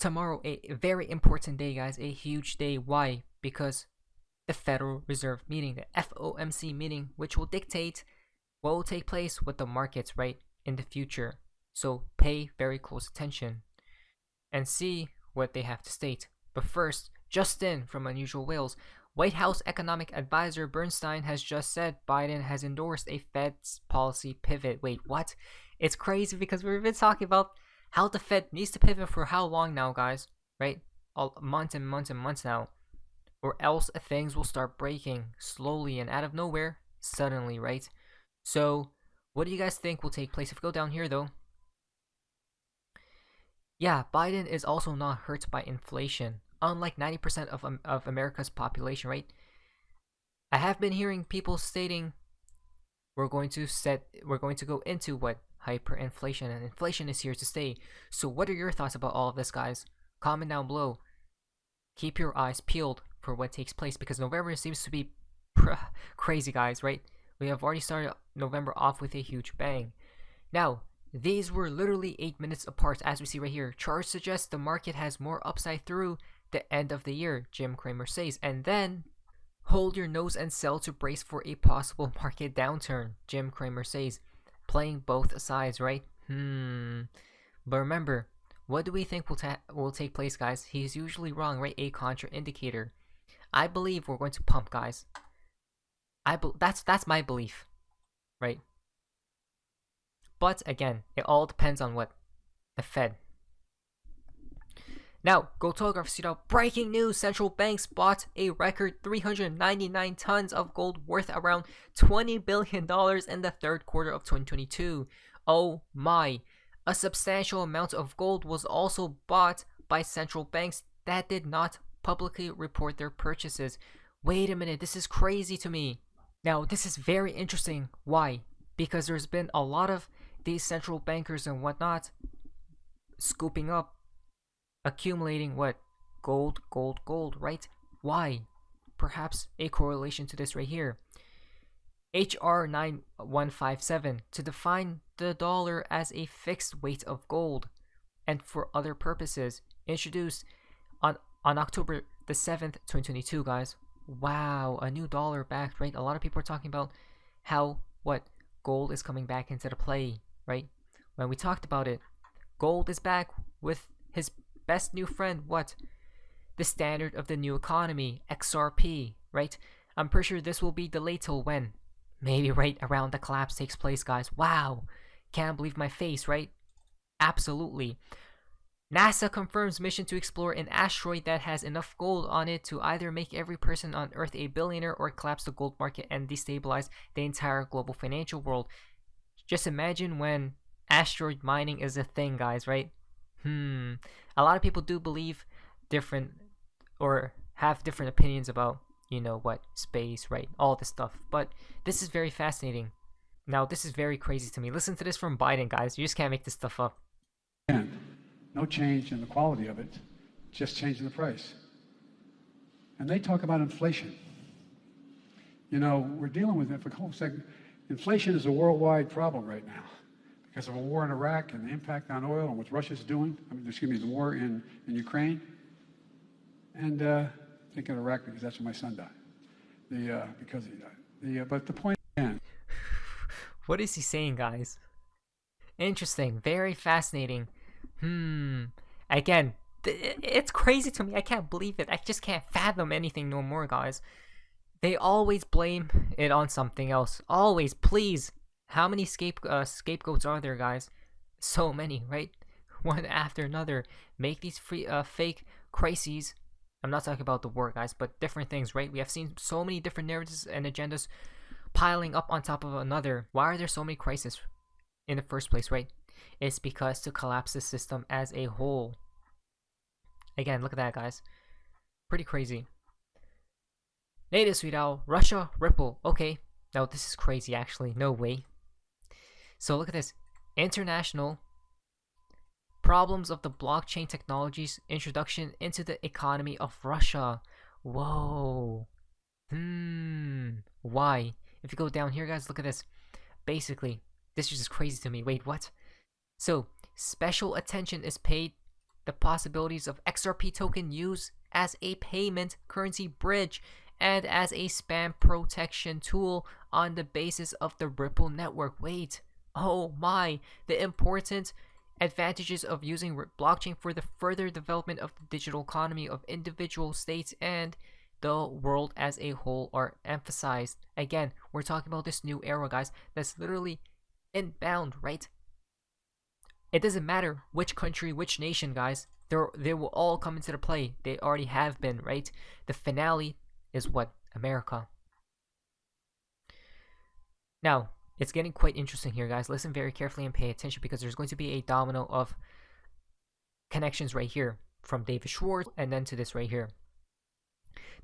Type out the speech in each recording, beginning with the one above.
Tomorrow, a very important day, guys. A huge day. Why? Because the Federal Reserve meeting, the FOMC meeting, which will dictate what will take place with the markets, right, in the future. So pay very close attention and see what they have to state. But first, just in from Unusual Whales, White House economic advisor Bernstein has just said Biden has endorsed a Fed's policy pivot. Wait, what? It's crazy because we've been talking about how the Fed needs to pivot for how long now, guys? Right? All months and months and months now. Or else things will start breaking slowly and out of nowhere, suddenly, right? So, what do you guys think will take place? If we go down here, though, yeah, Biden is also not hurt by inflation, unlike 90% of America's population, right? I have been hearing people stating we're going to go into what hyperinflation, and inflation is here to stay. So what are your thoughts about all of this, guys? Comment down below. Keep your eyes peeled for what takes place, because November seems to be crazy, guys, right? We have already started November off with a huge bang. Now, these were literally 8 minutes apart, as we see right here. Chart suggests the market has more upside through the end of the year, Jim Cramer says. And then, hold your nose and sell to brace for a possible market downturn, Jim Cramer says. Playing both sides, right? But remember, what do we think will take place, guys? He's usually wrong, right? A contraindicator. I believe we're going to pump, guys. That's my belief, right? But again, it all depends on what? The Fed. Now, Gold Telegraph see out breaking news. Central banks bought a record 399 tons of gold worth around $20 billion in the third quarter of 2022. Oh my. A substantial amount of gold was also bought by central banks that did not publicly report their purchases. Wait a minute, this is crazy to me. Now, this is very interesting. Why? Because there's been a lot of these central bankers and whatnot scooping up, accumulating what? Gold, right? Why? Perhaps a correlation to this right here. HR 9157 to define the dollar as a fixed weight of gold and for other purposes, introduced on October the 7th, 2022, guys. Wow, a new dollar backed, right? A lot of people are talking about how gold is coming back into the play, right? When we talked about it, gold is back with his best new friend, what? The standard of the new economy, XRP, right? I'm pretty sure this will be delayed till when? Maybe right around the collapse takes place, guys. Wow, can't believe my face, right? Absolutely. NASA confirms mission to explore an asteroid that has enough gold on it to either make every person on Earth a billionaire or collapse the gold market and destabilize the entire global financial world. Just imagine when asteroid mining is a thing, guys, right? A lot of people do believe different or have different opinions about, space, right? All this stuff. But this is very fascinating. Now, this is very crazy to me. Listen to this from Biden, guys. You just can't make this stuff up. No change in the quality of it, just changing the price. And they talk about inflation. We're dealing with it for a whole second. Inflation is a worldwide problem right now because of a war in Iraq and the impact on oil and what Russia's doing. The war in Ukraine. And thinking of Iraq because that's when my son died. Because he died. But the point again. What is he saying, guys? Interesting. Very fascinating. Again, it's crazy to me. I can't believe it. I just can't fathom anything no more, guys. They always blame it on something else. Always, please. How many scapegoats are there, guys? So many, right? One after another. Make these fake crises. I'm not talking about the war, guys, but different things, right? We have seen so many different narratives and agendas piling up on top of another. Why are there so many crises in the first place, right? It's because to collapse the system as a whole. Again, look at that, guys. Pretty crazy. Native Sweet Owl, Russia, Ripple. Okay, now this is crazy actually. No way. So look at this. International problems of the blockchain technologies introduction into the economy of Russia. Whoa. Why? If you go down here, guys, look at this. Basically, this is just crazy to me. Wait, what? So, special attention is paid the possibilities of XRP token use as a payment currency bridge and as a spam protection tool on the basis of the Ripple network. Wait, oh my, the important advantages of using blockchain for the further development of the digital economy of individual states and the world as a whole are emphasized. Again, we're talking about this new era, guys, that's literally inbound, right? It doesn't matter which country, which nation, guys. They will all come into the play. They already have been, right? The finale is what? America. Now, it's getting quite interesting here, guys. Listen very carefully and pay attention, because there's going to be a domino of connections right here from David Schwartz and then to this right here.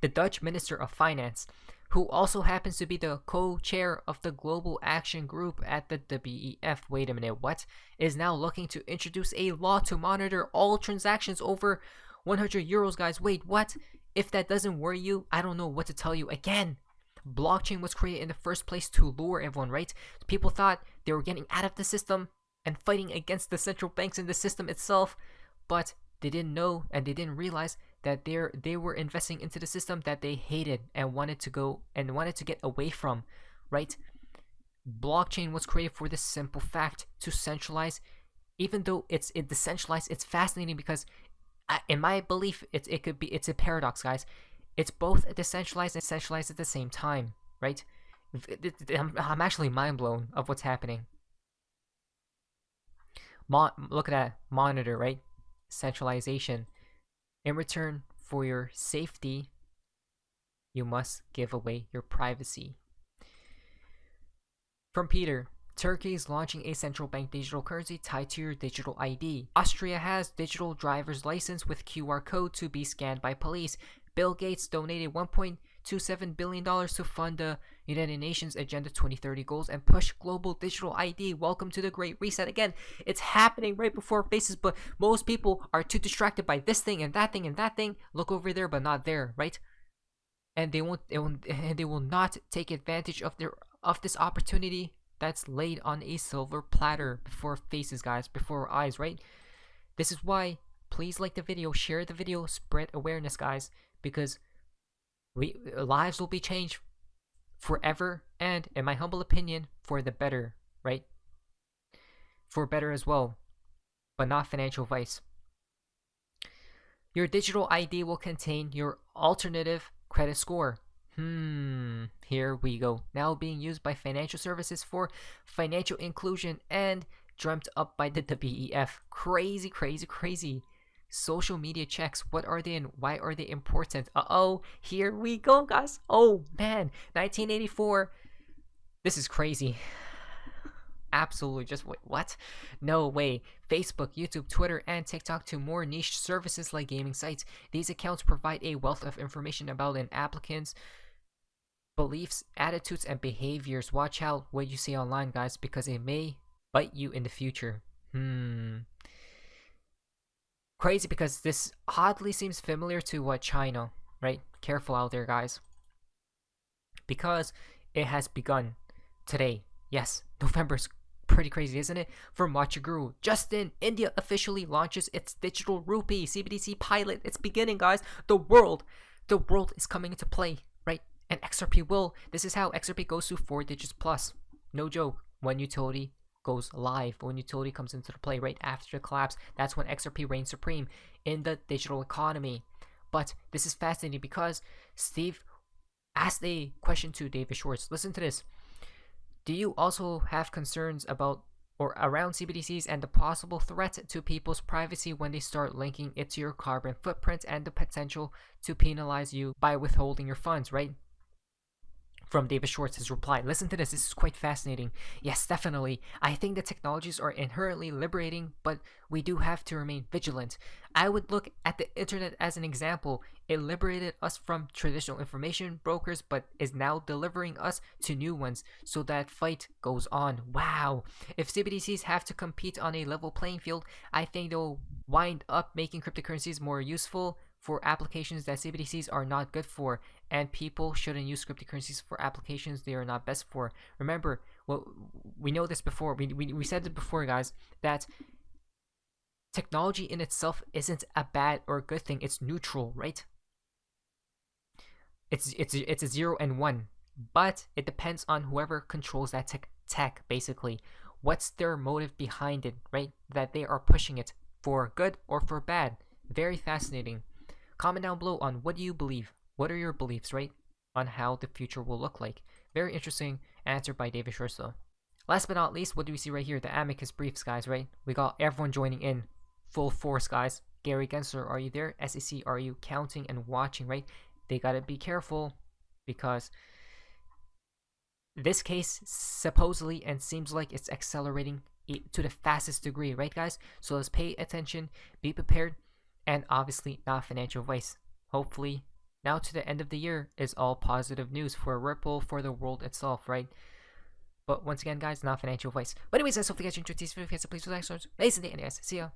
The Dutch Minister of Finance, who also happens to be the co-chair of the Global Action Group at the WEF, wait a minute, what? Is now looking to introduce a law to monitor all transactions over 100 euros, guys. Wait, what? If that doesn't worry you, I don't know what to tell you. Again, blockchain was created in the first place to lure everyone, right? People thought they were getting out of the system and fighting against the central banks in the system itself, but they didn't know and they didn't realize that they were investing into the system that they hated and wanted to get away from, right? Blockchain was created for this simple fact, to centralize. Even though it's decentralized, it's fascinating because in my belief, it's a paradox, guys. It's both decentralized and centralized at the same time, right? I'm actually mind blown of what's happening. Look at that, monitor, right? Centralization. In return for your safety, you must give away your privacy. From Peter, Turkey is launching a central bank digital currency tied to your digital ID. Austria has digital driver's license with QR code to be scanned by police. Bill Gates donated $1.27 billion to fund the United Nations Agenda 2030 goals and push global digital ID. Welcome to the Great Reset. Again, it's happening right before our faces, but most people are too distracted by this thing and that thing and that thing. Look over there, but not there, right? And they will not take advantage of this opportunity that's laid on a silver platter before our faces, guys, before our eyes, right? This is why, please like the video, share the video, spread awareness, guys, because lives will be changed forever, and in my humble opinion, for the better, right? For better as well, but not financial vice. Your digital ID will contain your alternative credit score. Here we go. Now being used by financial services for financial inclusion and dreamt up by the WEF. Crazy, crazy, crazy. Social media checks, what are they and why are they important? Here we go, guys. Oh man, 1984. This is crazy. Absolutely, just wait, what? No way. Facebook, YouTube, Twitter, and TikTok to more niche services like gaming sites. These accounts provide a wealth of information about an applicant's beliefs, attitudes, and behaviors. Watch out what you see online, guys, because it may bite you in the future. Crazy, because this oddly seems familiar to what China, right? Careful out there, guys, because it has begun today. Yes, November's pretty crazy, isn't it? From what you grew, Justin, India officially launches its digital rupee CBDC pilot. It's beginning, guys. The world is coming into play, right? And XRP will. This is how XRP goes to 4 digits plus. No joke. When utility goes live, when utility comes into the play right after the collapse, that's when XRP reigns supreme in the digital economy. But this is fascinating because Steve asked a question to David Schwartz. Listen to this. Do you also have concerns about or around CBDCs and the possible threat to people's privacy when they start linking it to your carbon footprint and the potential to penalize you by withholding your funds, right? From David Schwartz, his reply. Listen to this. This is quite fascinating. Yes, definitely. I think the technologies are inherently liberating, but we do have to remain vigilant. I would look at the internet as an example. It liberated us from traditional information brokers, but is now delivering us to new ones. So that fight goes on. Wow. If CBDCs have to compete on a level playing field, I think they'll wind up making cryptocurrencies more useful for applications that CBDCs are not good for, and people shouldn't use cryptocurrencies for applications they are not best for. Remember, well, we know this before. We said it before, guys, that technology in itself isn't a bad or a good thing. It's neutral, right? It's a 0 and 1, but it depends on whoever controls that tech basically. What's their motive behind it, right? That they are pushing it for good or for bad. Very fascinating. Comment down below on what do you believe. What are your beliefs, right? On how the future will look like. Very interesting answer by David Schwartz though. Last but not least, what do we see right here? The amicus briefs, guys, right? We got everyone joining in full force, guys. Gary Gensler, are you there? SEC, are you counting and watching, right? They gotta be careful because this case supposedly and seems like it's accelerating to the fastest degree, right, guys? So let's pay attention, be prepared, and obviously not financial advice. Hopefully, now to the end of the year is all positive news for Ripple, for the world itself, right? But once again, guys, not financial advice. But anyways, guys, hopefully you guys enjoyed this video. If you guys, please like, subscribe, and guys, see ya.